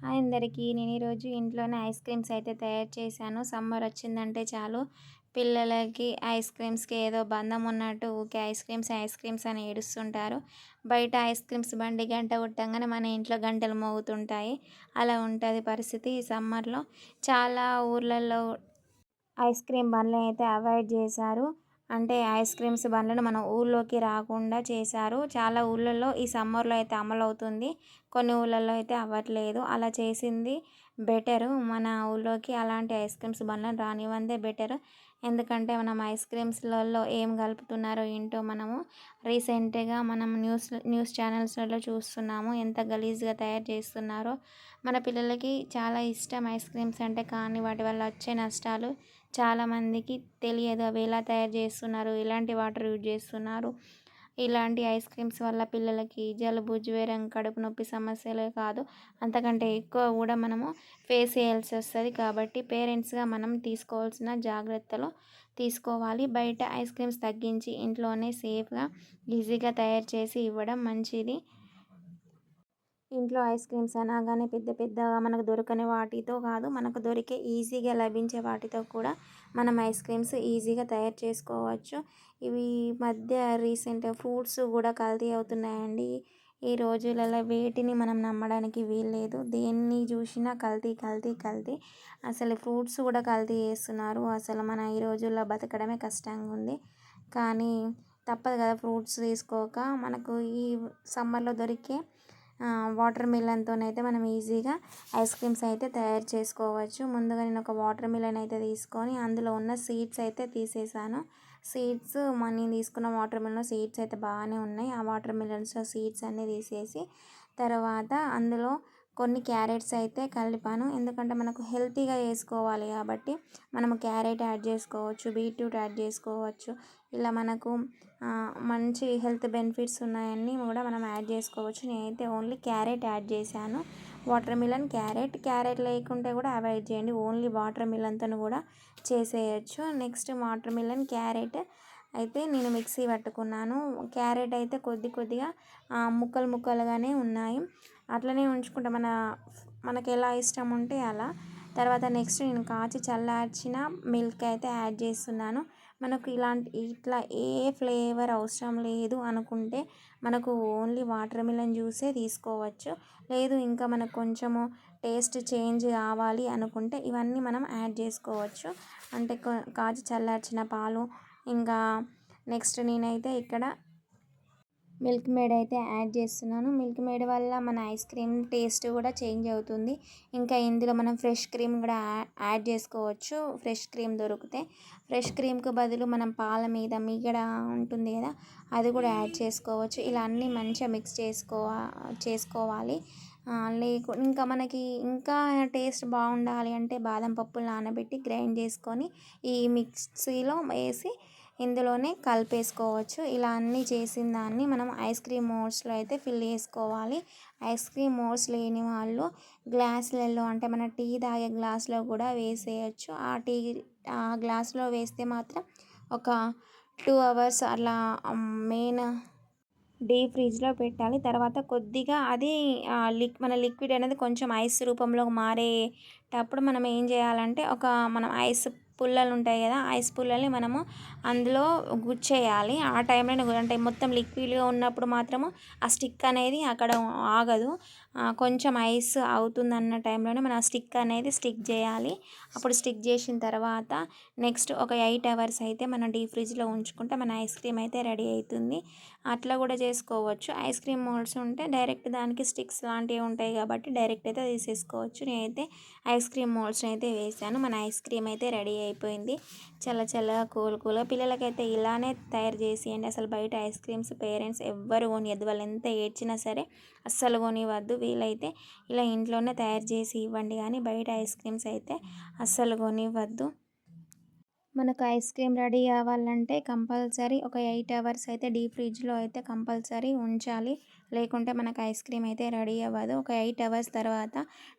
Hi అందరికీ. నేను ఈరోజు ఇంట్లోనే ఐస్ క్రీమ్స్ అయితే తయారు చేశాను. సమ్మర్ వచ్చిందంటే చాలు పిల్లలకి ఐస్ క్రీమ్స్‌కి ఏదో బంధం ఉన్నట్టు ఊకే ఐస్ క్రీమ్స్ అని ఏడుస్తుంటారు. బయట ఐస్ క్రీమ్స్ బండి గంట కొట్టంగానే మన ఇంట్లో గంటలు మోగుతుంటాయి. అలా ఉంటది పరిస్థితి ఈ సమ్మర్‌లో. చాలా ఊర్లల్లో ఐస్ క్రీమ్ బండ్లనైతే అవాయిడ్ చేశారు. అంటే ఐస్ క్రీమ్స్ బండ్లను మన ఊర్లోకి రాకుండా చేశారు. చాలా ఊర్లలో ఈ సమ్మర్‌లో అయితే అమలవుతుంది. కొన్ని ఊర్లలో అయితే అవ్వట్లేదు. అలా చేసింది బెటరు. మన ఊర్లోకి అలాంటి ఐస్ క్రీమ్స్ బండ్లను రానివ్వందే బెటరు. ఎందుకంటే మనం ఐస్ క్రీమ్స్‌లలో ఏం కలుపుతున్నారో ఏంటో మనము రీసెంట్‌గా మనం న్యూస్ ఛానల్స్‌లలో చూస్తున్నాము. ఎంత గలీజ్‌గా తయారు చేస్తున్నారో. మన పిల్లలకి చాలా ఇష్టం ఐస్ క్రీమ్స్ అంటే, కానీ వాటి వల్ల వచ్చే నష్టాలు చాలామందికి తెలియదు. అవి ఎలా తయారు చేస్తున్నారు, ఎలాంటి వాటర్ యూజ్ చేస్తున్నారు. ఇలాంటి ఐస్ క్రీమ్స్ వల్ల పిల్లలకి జలుబు, జ్వరం, కడుపు నొప్పి సమస్యలే కాదు, అంతకంటే ఎక్కువ కూడా మనము ఫేస్ చేయాల్సి వస్తుంది. కాబట్టి పేరెంట్స్గా మనం తీసుకోవాల్సిన జాగ్రత్తలు తీసుకోవాలి. బయట ఐస్ క్రీమ్స్ తగ్గించి ఇంట్లోనే సేఫ్గా ఈజీగా తయారు చేసి ఇవ్వడం మంచిది. ఇంట్లో ఐస్ క్రీమ్స్ అనగానే పెద్ద పెద్దగా మనకు దొరకని వాటితో కాదు, మనకు దొరికే ఈజీగా లభించే వాటితో కూడా మనం ఐస్ క్రీమ్స్ ఈజీగా తయారు చేసుకోవచ్చు. ఇవి మధ్య రీసెంట్ ఫ్రూట్స్ కూడా కల్తీ అవుతున్నాయండి. ఈ రోజులలో వేటిని మనం నమ్మడానికి వీల్లేదు. దేన్ని చూసినా కల్తీ కల్తీ కల్తీ. అసలు ఫ్రూట్స్ కూడా కల్తీ చేస్తున్నారు. అసలు మన ఈ రోజుల్లో బతకడమే కష్టంగా ఉంది. కానీ తప్పదు కదా, ఫ్రూట్స్ తీసుకోక మనకు ఈ సమ్మర్లో దొరికే వాటర్ మిలన్‌తోనైతే మనం ఈజీగా ఐస్ క్రీమ్స్ అయితే తయారు చేసుకోవచ్చు. ముందుగా నేను ఒక వాటర్ మిలన్ అయితే తీసుకొని అందులో ఉన్న సీడ్స్ అయితే తీసేసాను. నేను తీసుకున్న వాటర్ మిలన్‌లో సీడ్స్ అయితే బాగానే ఉన్నాయి. ఆ వాటర్ మిలన్స్‌లో సీడ్స్ అన్నీ తీసేసి తర్వాత అందులో కొన్ని క్యారెట్స్ అయితే కలిపాను. ఎందుకంటే మనకు హెల్తీగా చేసుకోవాలి కాబట్టి మనము క్యారెట్ యాడ్ చేసుకోవచ్చు, బీట్రూట్ యాడ్ చేసుకోవచ్చు. ఇలా మనకు మంచి హెల్త్ బెనిఫిట్స్ ఉన్నాయన్నీ కూడా మనం యాడ్ చేసుకోవచ్చు. నేనైతే ఓన్లీ క్యారెట్ యాడ్ చేశాను. వాటర్ మిలన్, క్యారెట్ లేకుంటే కూడా అవాయిడ్ చేయండి. ఓన్లీ వాటర్ మిలన్‌తోని కూడా చేసేయచ్చు. నెక్స్ట్ వాటర్ మిలన్, క్యారెట్ అయితే నేను మిక్సీ పట్టుకున్నాను. క్యారెట్ అయితే కొద్దిగా ముక్కలు ముక్కలుగానే ఉన్నాయి. అట్లనే ఉంచుకుంటే మనకు ఎలా ఇష్టం ఉంటే అలా. తర్వాత నెక్స్ట్ నేను కాచి చల్లార్చిన మిల్క్ అయితే యాడ్ చేస్తున్నాను. మనకు ఇట్లా ఏ ఫ్లేవర్ అవసరం లేదు అనుకుంటే మనకు ఓన్లీ వాటర్ మిలన్ జ్యూసే తీసుకోవచ్చు. లేదు ఇంకా మనకు కొంచెము టేస్ట్ చేంజ్ కావాలి అనుకుంటే ఇవన్నీ మనం యాడ్ చేసుకోవచ్చు. అంటే కాచి చల్లార్చిన పాలు, ఇంకా నెక్స్ట్ నేనైతే ఇక్కడ మిల్క్ మేడ్ అయితే యాడ్ చేస్తున్నాను. మిల్క్ మేడ్ వల్ల మన ఐస్ క్రీమ్ టేస్ట్ కూడా చేంజ్ అవుతుంది. ఇంకా ఇందులో మనం ఫ్రెష్ క్రీమ్ కూడా యాడ్ చేసుకోవచ్చు. ఫ్రెష్ క్రీమ్ దొరికితే ఫ్రెష్ క్రీమ్కి బదులు మనం పాల మీద మీగడ ఉంటుంది కదా, అది కూడా యాడ్ చేసుకోవచ్చు. ఇలా అన్నీ మంచిగా మిక్స్ చేసుకోవాలి. ఇంకా మనకి ఇంకా టేస్ట్ బాగుండాలి అంటే బాదం పప్పులు నానబెట్టి గ్రైండ్ చేసుకొని ఈ మిక్సీలో వేసి ఇందులోనే కలిపేసుకోవచ్చు. ఇలా అన్నీ చేసిన దాన్ని మనం ఐస్ క్రీమ్ మోల్డ్స్లో అయితే ఫిల్ చేసుకోవాలి. ఐస్ క్రీమ్ మోల్డ్స్ లేని వాళ్ళు గ్లాసులలో, అంటే మన టీ తాగే గ్లాస్లో కూడా వేసేయచ్చు. ఆ గ్లాస్లో వేస్తే మాత్రం ఒక 2 అవర్స్ అలా మెయిన్ డీప్ ఫ్రిడ్జ్లో పెట్టాలి. తర్వాత కొద్దిగా అది మన లిక్విడ్ అనేది కొంచెం ఐస్ రూపంలోకి మారేటప్పుడు మనం ఏం చేయాలంటే మనం ఐస్ పుల్లలు ఉంటాయి కదా, ఐస్ పుల్లల్ని మనము అందులో గుచ్చేయాలి. ఆ టైంలోనే అంటే మొత్తం లిక్విడ్గా ఉన్నప్పుడు మాత్రము ఆ స్టిక్ అనేది అక్కడ ఆగదు. కొంచెం ఐస్ అవుతుందన్న టైంలోనే మనం ఆ స్టిక్ అనేది స్టిక్ చేయాలి. అప్పుడు స్టిక్ చేసిన తర్వాత నెక్స్ట్ ఒక 8 అవర్స్ అయితే మనం డీప్ ఫ్రిడ్జ్లో ఉంచుకుంటే మన ఐస్ క్రీమ్ అయితే రెడీ అవుతుంది. అట్లా కూడా చేసుకోవచ్చు. ఐస్ క్రీమ్ మోల్డ్స్ ఉంటే డైరెక్ట్ దానికి స్టిక్స్ లాంటివి ఉంటాయి కాబట్టి డైరెక్ట్ అయితే తీసేసుకోవచ్చు. నేనైతే ఐస్ క్రీమ్ మోల్డ్స్ని అయితే వేసాను. మన ఐస్ క్రీమ్ అయితే రెడీ అయిపోయింది. చల్ల చల్లగా కూల్గా పిల్లలకైతే ఇలానే తయారు చేసేయండి. అసలు బయట ఐస్ క్రీమ్స్ పేరెంట్స్ ఎవ్వరు కొనియద్దు. వాళ్ళు ఎంత ఏడ్చినా సరే అస్సలు కొనివ్వద్దు. వీలైతే ఇలా ఇంట్లోనే తయారు చేసి ఇవ్వండి, కానీ బయట ఐస్ క్రీమ్స్ అయితే అస్సలు కొనివ్వద్దు. మనకు ఐస్ క్రీమ్ రెడీ అవ్వాలంటే కంపల్సరీ ఒక 8 అవర్స్ అయితే డీప్ ఫ్రిడ్జ్లో అయితే కంపల్సరీ ఉంచాలి. లేకుంటే మనకు ఐస్ క్రీమ్ అయితే రెడీ అవ్వదు. ఒక 8 అవర్స్ తర్వాత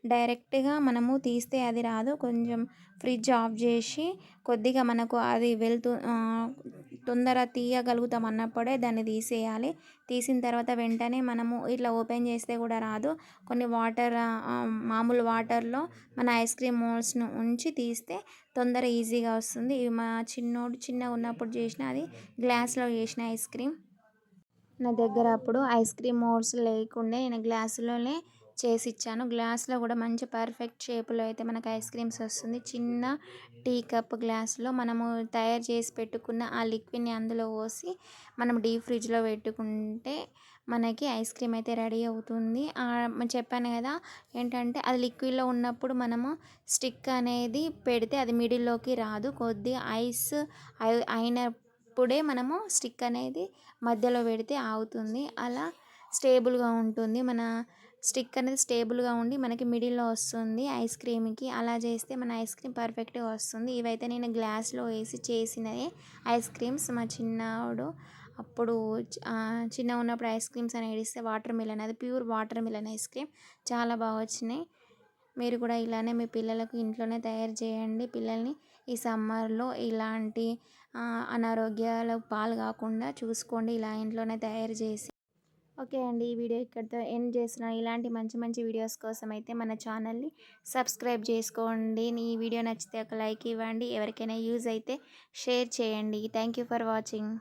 డైరెక్ట్‌గా మనము తీస్తే అది రాదు. కొంచెం ఫ్రిడ్జ్ ఆఫ్ జేసి కొద్దిగా మనకు అది తొందర తీయగలుగుతాం అన్నప్పుడే దాన్ని తీసేయాలి. తీసిన తర్వాత వెంటనే మనము ఇట్లా ఓపెన్ చేస్తే కూడా రాదు. కొన్ని మామూలు వాటర్‌లో మన ఐస్ క్రీమ్ మోల్డ్స్‌ను ఉంచి తీస్తే తొందర ఈజీగా వస్తుంది. ఇవి మా చిన్నోడు చిన్నగున్నప్పుడు చేసిన అది గ్లాస్‌లో చేసిన ఐస్ క్రీమ్. నా దగ్గర అప్పుడు ఐస్ క్రీమ్ మోల్డ్స్ లేకుండే నేను గ్లాసులోనే చేసిచ్చాను. గ్లాస్‌లో కూడా మంచి పర్ఫెక్ట్ షేప్‌లో అయితే మనకు ఐస్ క్రీమ్స్ వస్తుంది. చిన్న టీ కప్ గ్లాస్‌లో మనము తయారు చేసి పెట్టుకున్న ఆ లిక్విడ్‌ని అందులో పోసి మనం డీప్ ఫ్రిడ్జ్‌లో పెట్టుకుంటే మనకి ఐస్ క్రీమ్ అయితే రెడీ అవుతుంది. చెప్పాను కదా! ఏంటంటే అది లిక్విడ్‌లో ఉన్నప్పుడు మనము స్టిక్ అనేది పెడితే అది మిడిల్‌లోకి రాదు. కొద్దిగా ఐస్ అయినప్పుడే మనము స్టిక్ అనేది మధ్యలో పెడితే ఆగుతుంది. అలా స్టేబుల్‌గా ఉంటుంది. మన స్టిక్ అనేది స్టేబుల్‌గా ఉండి మనకి మిడిల్‌లో వస్తుంది ఐస్ క్రీమ్‌కి. అలా చేస్తే మన ఐస్ క్రీమ్ పర్ఫెక్ట్‌గా వస్తుంది. ఇవైతే నేను గ్లాస్‌లో వేసి చేసినవి ఐస్ క్రీమ్స్. మా చిన్నోడు అప్పుడు చిన్నగున్నప్పుడు ఐస్ క్రీమ్స్ అని ఏడిస్తే వాటర్ మిలన్, అది pure water melon ice cream చాలా బాగా వచ్చినాయి. మీరు కూడా ఇలానే మీ పిల్లలకు ఇంట్లోనే తయారు చేయండి. పిల్లల్ని ఈ సమ్మర్‌లో ఇలాంటి అనారోగ్యాలకు పాలు కాకుండా చూసుకోండి ఇలా ఇంట్లోనే తయారు చేసి. ఓకే అండి. ఈ వీడియో ఇక్కడితో ఎండ్ చేస్తున్నాను. ఇలాంటి మంచి మంచి వీడియోస్ కోసం అయితే మన ఛానల్ని సబ్స్క్రైబ్ చేసుకోండి. ఈ వీడియో నచ్చితే ఒక లైక్ ఇవ్వండి. ఎవరికైనా యూజ్ అయితే షేర్ చేయండి. Thank you for watching.